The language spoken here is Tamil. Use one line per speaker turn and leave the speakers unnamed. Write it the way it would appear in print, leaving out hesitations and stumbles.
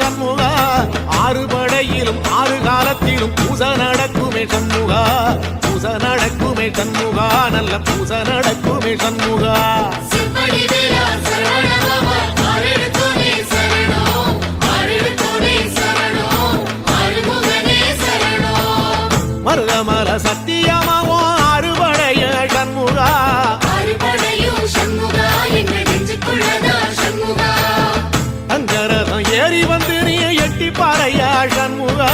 சண்முகா ஆறுபடையிலும் ஆறு காலத்திலும் பூச நடக்குமே சண்முகா பூச நடக்குமே சண்முகா நல்ல பூச நடக்குமே சண்முகா மருதமல சத்தியமாவோ அறுபடைய சண்முகா அங்கரதம் ஏறி வந்து நீ எட்டி பாறையா சண்முகா